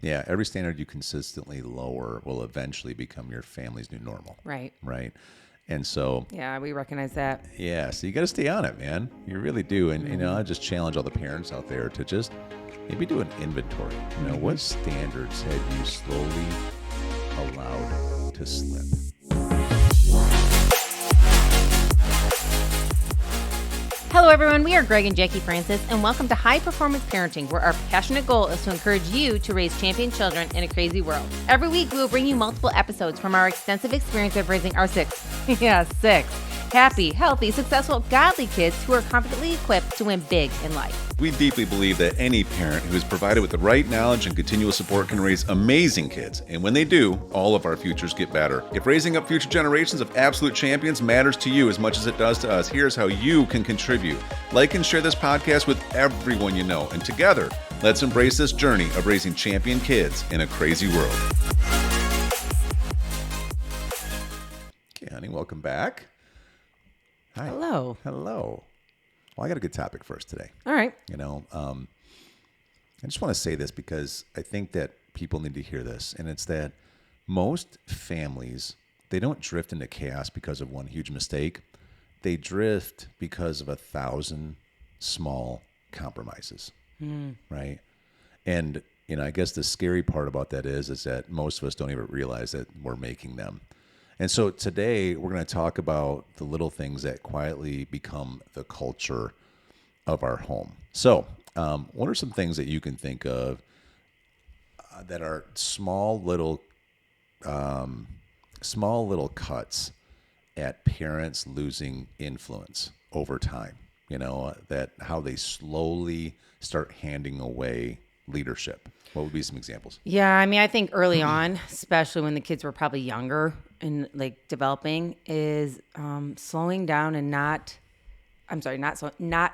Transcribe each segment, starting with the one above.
Yeah, every standard you consistently lower will eventually become your family's new normal. Right. Right. And so, Yeah, we recognize that. yeah, so you got to stay on it, man. You really do. And, I just challenge all the parents out there to just maybe do an inventory. What standards have you slowly allowed to slip? Hello, everyone. We are Greg and Jacquie Francis, and welcome to High Performance Parenting, where our passionate goal is to encourage you to raise champion children in a crazy world. Every week, we will bring you multiple episodes from our extensive experience of raising our six happy, healthy, successful, godly kids who are confidently equipped to win big in life. We deeply believe that any parent who is provided with the right knowledge and continual support can raise amazing kids. And when they do, all of our futures get better. If raising up future generations of absolute champions matters to you as much as it does to us, here's how you can contribute. Like and share this podcast with everyone you know. And together, let's embrace this journey of raising champion kids in a crazy world. Okay, honey, welcome back. Hi. Hello. Hello. Well, I got a good topic for us today. All right. I just want to say this because I think that people need to hear this. And it's that most families, they don't drift into chaos because of one huge mistake. They drift because of 1,000 small compromises, right? And, I guess the scary part about that is that most of us don't even realize that we're making them. And so today we're going to talk about the little things that quietly become the culture of our home. So what are some things that you can think of that are small little cuts at parents losing influence over time? That how they slowly start handing away leadership. What would be some examples? Yeah, I think early on, especially when the kids were probably younger and like developing, is slowing down and not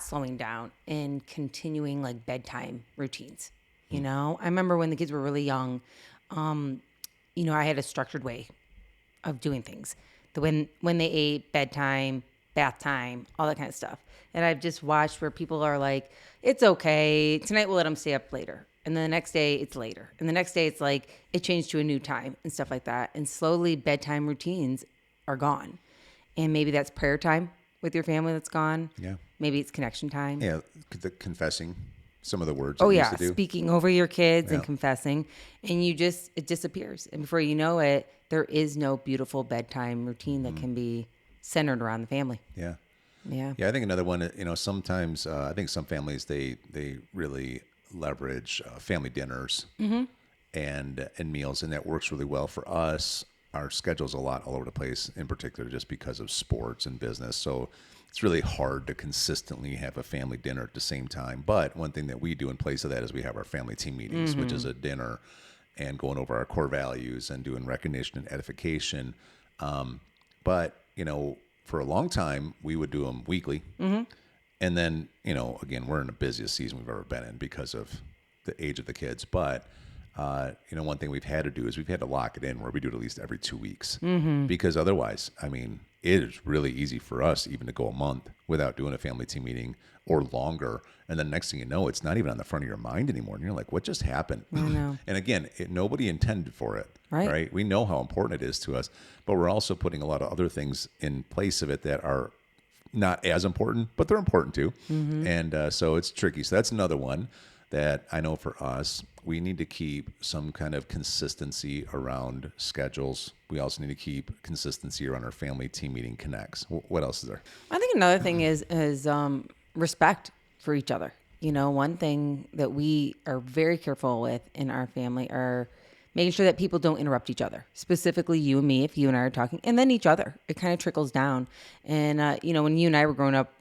slowing down and continuing like bedtime routines. I remember when the kids were really young, I had a structured way of doing things. When they ate, bedtime, bath time, all that kind of stuff. And I've just watched where people are like, it's okay, tonight we'll let them stay up later. And then the next day it's later. And the next day it's like it changed to a new time and stuff like that. And slowly bedtime routines are gone. And maybe that's prayer time with your family that's gone. Yeah. Maybe it's connection time. Yeah, the confessing some of the words. Oh, you yeah, used to do. speaking over your kids and confessing. And it disappears. And before you know it, there is no beautiful bedtime routine that can be centered around the family. Yeah. Yeah. Yeah, I think another one, sometimes I think some families, they really leverage family dinners and meals, and that works really well for us. Our schedule's a lot all over the place, in particular just because of sports and business. So it's really hard to consistently have a family dinner at the same time. But one thing that we do in place of that is we have our family team meetings, which is a dinner and going over our core values and doing recognition and edification. But, for a long time, we would do them weekly. And then, again, we're in the busiest season we've ever been in because of the age of the kids. But, one thing we've had to do is we've had to lock it in where we do it at least every 2 weeks. Because otherwise, it is really easy for us even to go a month without doing a family team meeting or longer. And then next thing you know, it's not even on the front of your mind anymore. And you're like, what just happened? I know. And again, nobody intended for it. Right. We know how important it is to us, but we're also putting a lot of other things in place of it that are not as important, but they're important too. And so it's tricky. So that's another one that I know for us, we need to keep some kind of consistency around schedules. We also need to keep consistency around our family team meeting connects. What else is there? I think another thing is respect for each other. One thing that we are very careful with in our family are making sure that people don't interrupt each other, specifically you and me, if you and I are talking, and then each other. It kind of trickles down. And, when you and I were growing up,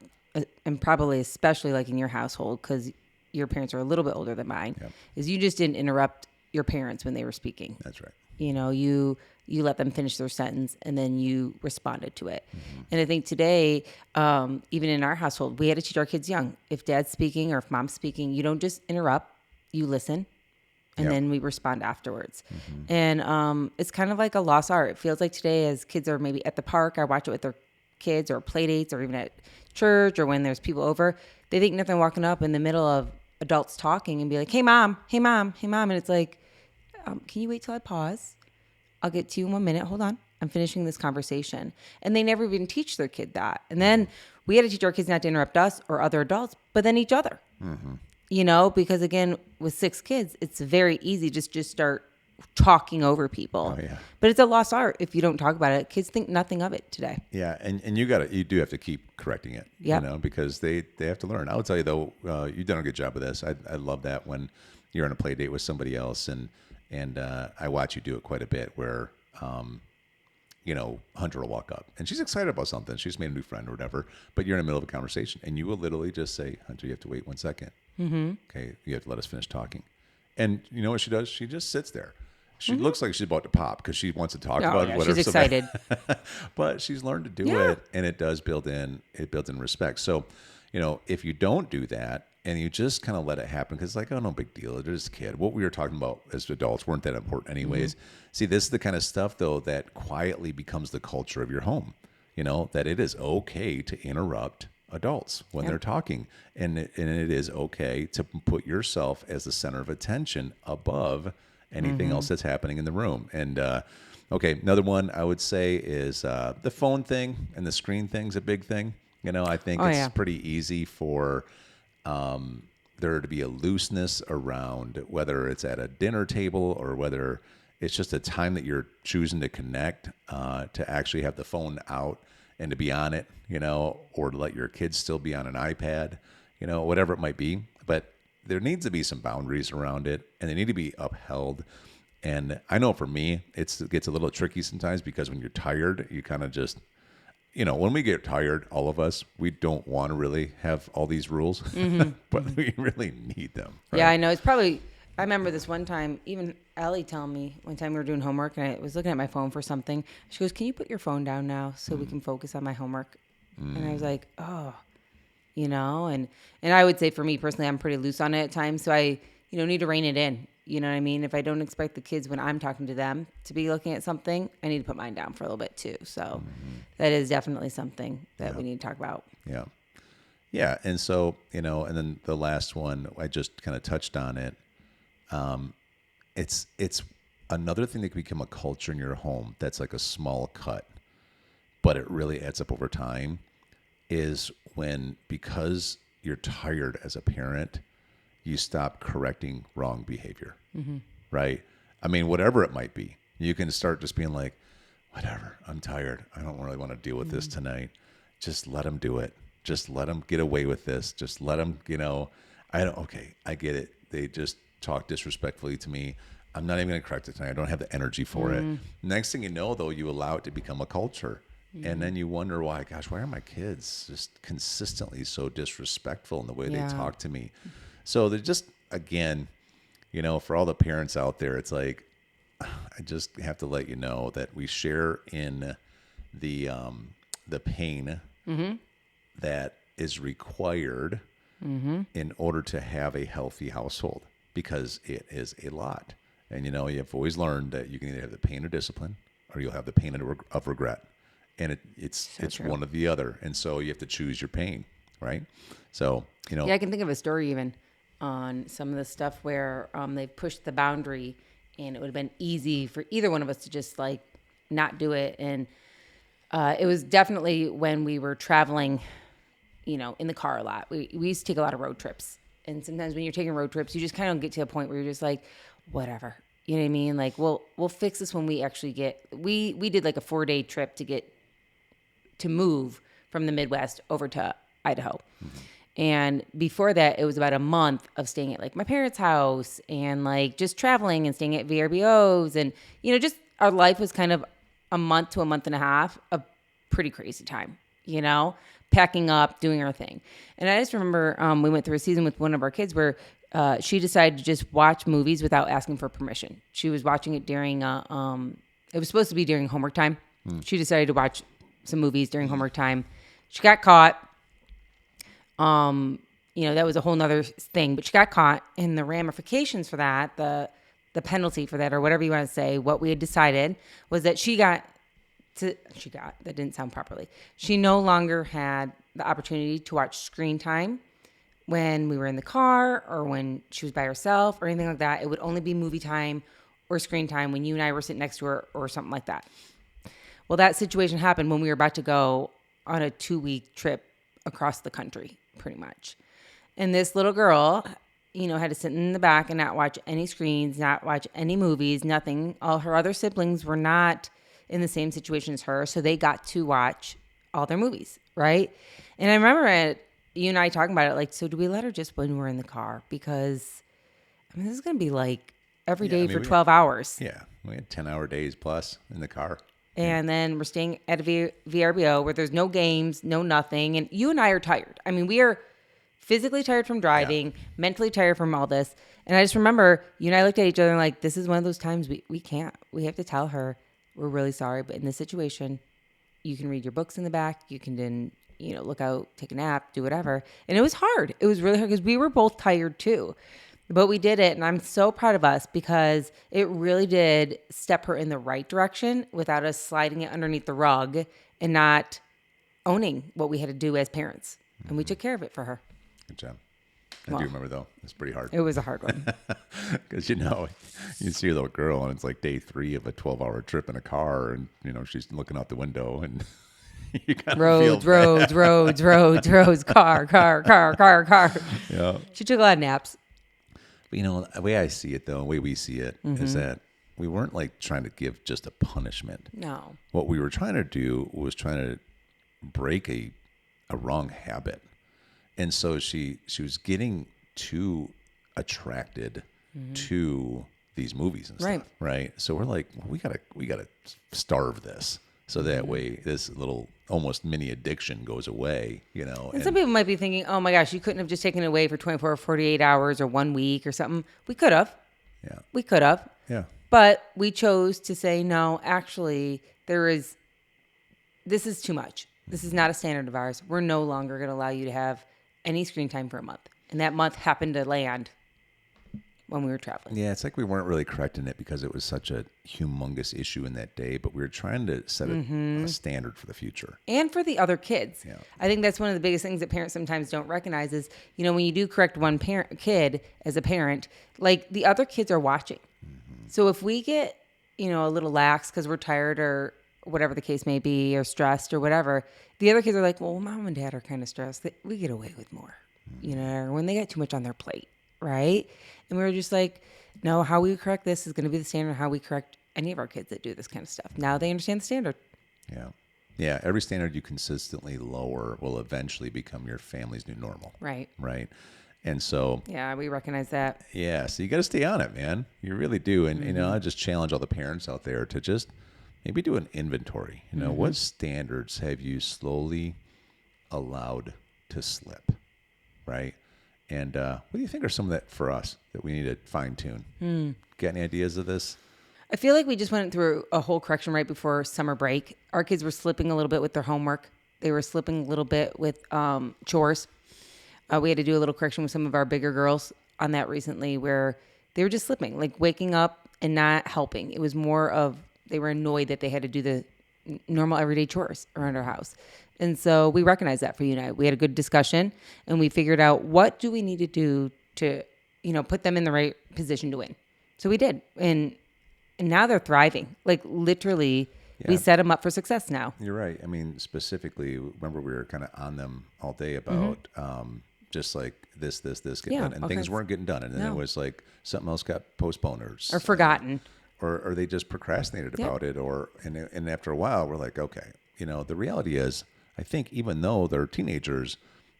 and probably especially like in your household, because your parents are a little bit older than mine, is you just didn't interrupt your parents when they were speaking. That's right. You let them finish their sentence and then you responded to it. And I think today, even in our household, we had to teach our kids young. If dad's speaking or if mom's speaking, you don't just interrupt, you listen. And then we respond afterwards. And it's kind of like a lost art. It feels like today as kids are maybe at the park, I watch it with their kids or play dates or even at church or when there's people over, they think nothing walking up in the middle of adults talking and be like, hey mom, hey mom, hey mom. And it's like, can you wait till I pause? I'll get to you in 1 minute. Hold on. I'm finishing this conversation. And they never even teach their kid that. And then we had to teach our kids not to interrupt us or other adults, but then each other. You know, because again, with 6 kids, it's very easy to just start talking over people. Oh, yeah. But it's a lost art if you don't talk about it. Kids think nothing of it today. Yeah, and you do have to keep correcting it, Yep. you know, because they have to learn. I would tell you though, you've done a good job of this. I love that when you're on a play date with somebody else, and I watch you do it quite a bit where, you know, Hunter will walk up and she's excited about something. She's made a new friend or whatever, but you're in the middle of a conversation and you will literally just say, Hunter, you have to wait 1 second. Okay, you have to let us finish talking. And you know what she does? She just sits there. She looks like she's about to pop because she wants to talk about yeah, whatever. she's excited. But she's learned to do Yeah. it, and it does build in respect. So, you know, if you don't do that and you just kind of let it happen, because it's like, oh, no big deal. They're just a kid. What we were talking about as adults weren't that important anyways. See, this is the kind of stuff, though, that quietly becomes the culture of your home. You know, that it is okay to interrupt adults when they're talking. And it is okay to put yourself as the center of attention above anything else that's happening in the room. And okay, another one I would say is the phone thing and the screen thing's a big thing. You know, I think it's pretty easy for there to be a looseness around whether it's at a dinner table or whether it's just a time that you're choosing to connect to actually have the phone out and to be on it, you know, or to let your kids still be on an iPad, you know, whatever it might be. But there needs to be some boundaries around it, and they need to be upheld. And I know for me, it gets a little tricky sometimes because when you're tired, you kind of just, you know, when we get tired, all of us, we don't want to really have all these rules, but we really need them. Right? Yeah, I know. It's probably, I remember this one time, even Ellie telling me one time we were doing homework and I was looking at my phone for something. She goes, can you put your phone down now so we can focus on my homework? And I was like, oh, you know, and I would say for me personally, I'm pretty loose on it at times. So I, you know, need to rein it in. You know what I mean? If I don't expect the kids when I'm talking to them to be looking at something, I need to put mine down for a little bit too. So that is definitely something that we need to talk about. Yeah. Yeah. And so, you know, and then the last one, I just kind of touched on it. It's another thing that can become a culture in your home that's like a small cut, but it really adds up over time is when, because you're tired as a parent, you stop correcting wrong behavior, right? I mean, whatever it might be, you can start just being like, whatever, I'm tired. I don't really want to deal with this tonight. Just let them do it. Just let them get away with this. Just let them, you know, okay, I get it. They just talk disrespectfully to me. I'm not even going to correct it tonight. I don't have the energy for it. Next thing you know, though, you allow it to become a culture. And then you wonder why are my kids just consistently so disrespectful in the way they talk to me? So they're just, again, you know, for all the parents out there, it's like, I just have to let you know that we share in the pain that is required in order to have a healthy household, because it is a lot. And, you know, you've always learned that you can either have the pain of discipline or you'll have the pain of regret. And it's true. one or the other. And so you have to choose your pain, right? So, you know. Yeah, I can think of a story even on some of the stuff where they pushed the boundary and it would have been easy for either one of us to just like not do it. And it was definitely when we were traveling, you know, in the car a lot. We used to take a lot of road trips. And sometimes when you're taking road trips, you just kind of get to a point where you're just like, whatever. You know what I mean? Like, we'll fix this when we actually we did like a 4-day trip to move from the Midwest over to Idaho. And before that, it was about a month of staying at like my parents' house and like just traveling and staying at VRBOs. And, you know, just our life was kind of a month to a month and a half of pretty crazy time, you know, packing up, doing our thing. And I just remember we went through a season with one of our kids where she decided to just watch movies without asking for permission. She was watching it during, it was supposed to be during homework time. She decided to watch some movies during homework time. She got caught. You know, that was a whole nother thing, but she got caught, and the ramifications for that, the penalty for that, or whatever you want to say, what we had decided was that that didn't sound properly. She no longer had the opportunity to watch screen time when we were in the car or when she was by herself or anything like that. It would only be movie time or screen time when you and I were sitting next to her or something like that. Well, that situation happened when we were about to go on a 2-week trip across the country, pretty much. And this little girl, had to sit in the back and not watch any screens, not watch any movies, nothing. All her other siblings were not in the same situation as her, so they got to watch all their movies, right? And I remember you and I talking about it, like, so do we let her just when we're in the car? Because, this is going to be like every day for 12 hours. Yeah, we had 10-hour days plus in the car. And then we're staying at a VRBO where there's no games, no nothing. And you and I are tired. We are physically tired from driving, mentally tired from all this. And I just remember you and I looked at each other and like, this is one of those times we can't. We have to tell her we're really sorry. But in this situation, you can read your books in the back. You can then, look out, take a nap, do whatever. And it was hard. It was really hard because we were both tired too. But we did it, and I'm so proud of us because it really did step her in the right direction without us sliding it underneath the rug and not owning what we had to do as parents. And we took care of it for her. Good job. I do remember, though. It's pretty hard. It was a hard one. Because, you see a little girl, and it's like day 3 of a 12-hour trip in a car, and, she's looking out the window, and you kind of feel bad. roads, car. Yeah. She took a lot of naps. But, the way I see it, though, the way we see it, is that we weren't like trying to give just a punishment. No. What we were trying to do was trying to break a wrong habit. And so she was getting too attracted to these movies and stuff. Right. So we're like, well, we gotta starve this. So that way this little almost mini addiction goes away, And some people might be thinking, oh my gosh, you couldn't have just taken it away for 24 or 48 hours or 1 week or something. We could have. Yeah. We could have. Yeah. But we chose to say, no, actually, this is too much. This is not a standard of ours. We're no longer going to allow you to have any screen time for a month. And that month happened to land when we were traveling. Yeah, it's like we weren't really correcting it because it was such a humongous issue in that day, but we were trying to set a standard for the future. And for the other kids. Yeah. I think that's one of the biggest things that parents sometimes don't recognize is, when you do correct one kid as a parent, like the other kids are watching. So if we get, a little lax because we're tired or whatever the case may be or stressed or whatever, the other kids are like, well, mom and dad are kind of stressed. We get away with more, when they get too much on their plate. Right. And we were just like, no, how we correct this is going to be the standard of how we correct any of our kids that do this kind of stuff. Now they understand the standard. Yeah. Yeah. Every standard you consistently lower will eventually become your family's new normal. Right. Right. And so. Yeah, we recognize that. Yeah. So you got to stay on it, man. You really do. And, I just challenge all the parents out there to just maybe do an inventory. What standards have you slowly allowed to slip? Right. And what do you think are some of that for us that we need to fine tune? Got any ideas of this? I feel like we just went through a whole correction right before summer break. Our kids were slipping a little bit with their homework. They were slipping a little bit with chores. We had to do a little correction with some of our bigger girls on that recently where they were just slipping, like waking up and not helping. It was more of they were annoyed that they had to do the normal everyday chores around our house. And so we recognized that for you and I. We had a good discussion and we figured out what do we need to do to, put them in the right position to win. So we did. And now they're thriving. Like literally, we set them up for success now. You're right. Specifically, remember we were kind of on them all day about just like this getting done. And things weren't getting done. And then it was like something else got postponed or forgotten. Or they just procrastinated about it. And after a while, we're like, okay, the reality is, I think even though they're teenagers,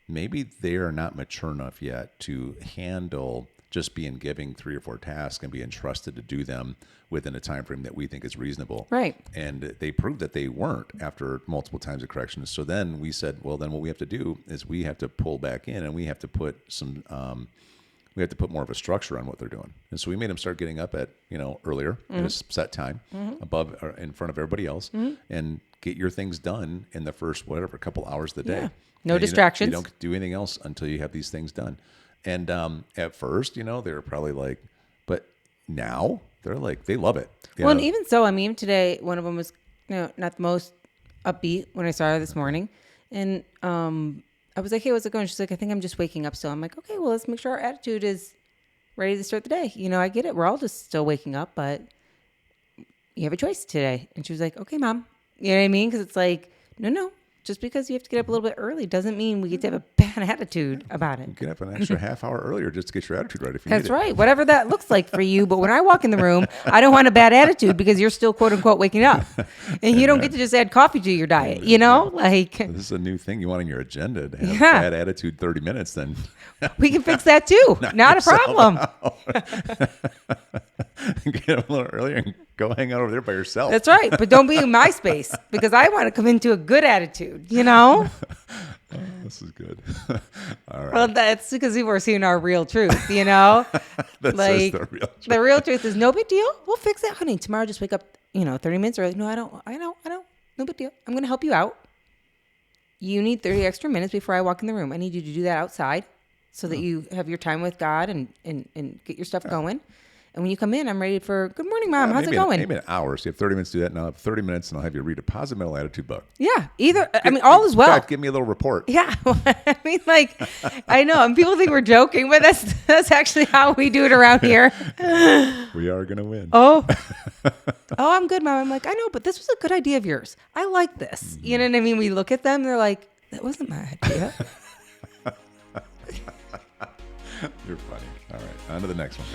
maybe they are not mature enough yet to handle just being giving 3 or 4 tasks and be entrusted to do them within a time frame that we think is reasonable. Right. And they proved that they weren't after multiple times of corrections. So then we said, well, then what we have to do is we have to pull back in and we have to put some we have to put more of a structure on what they're doing. And so we made them start getting up at, earlier at a set time above or in front of everybody else and get your things done in the first, couple hours of the day. Yeah. No distractions. You don't do anything else until you have these things done. And at first, they were probably like, but now they're like, they love it. Well, and even so, today, one of them was, not the most upbeat when I saw her this morning. And I was like, hey, what's it going? She's like, I think I'm just waking up still. I'm like, okay, well, let's make sure our attitude is ready to start the day. I get it. We're all just still waking up, but you have a choice today. And she was like, okay, Mom. You know what I mean? Because it's like, no. Just because you have to get up a little bit early doesn't mean we get to have a bad attitude about it. You get up an extra half hour earlier just to get your attitude right if you That's need it. right. Whatever that looks like for you. But when I walk in the room, I don't want a bad attitude because you're still, quote unquote, waking up. And you don't get to just add coffee to your diet, you know? Like, this is a new thing you want on your agenda to have Yeah. bad attitude 30 minutes then. we can fix that too. Not a problem. Get up a little earlier and go hang out over there by yourself. That's right. But don't be in my space because I want to come into a good attitude, you know? This is good. All right. Well, that's because we're seeing our real truth, you know? This is the real truth. The real truth is no big deal. We'll fix that, honey. Tomorrow, just wake up, 30 minutes early. No, I don't. No big deal. I'm going to help you out. You need 30 extra minutes before I walk in the room. I need you to do that outside so that you have your time with God and get your stuff going. And when you come in, I'm ready for, good morning, Mom. How's it going? Maybe an hour. So you have 30 minutes to do that. And I'll have 30 minutes and I'll have you read a positive mental attitude book. Yeah. All is well. In fact, give me a little report. Yeah. I mean, I know. And people think we're joking, but that's actually how we do it around here. We are going to win. Oh, I'm good, Mom. I'm like, I know, but this was a good idea of yours. I like this. Mm-hmm. You know what I mean? We look at them. They're like, that wasn't my idea. You're funny. All right. On to the next one.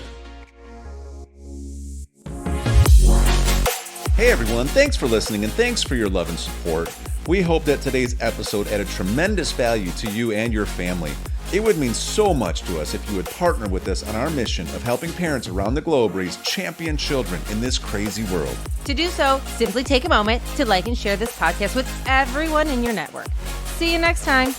Hey everyone, thanks for listening and thanks for your love and support. We hope that today's episode added tremendous value to you and your family. It would mean so much to us if you would partner with us on our mission of helping parents around the globe raise champion children in this crazy world. To do so, simply take a moment to like and share this podcast with everyone in your network. See you next time.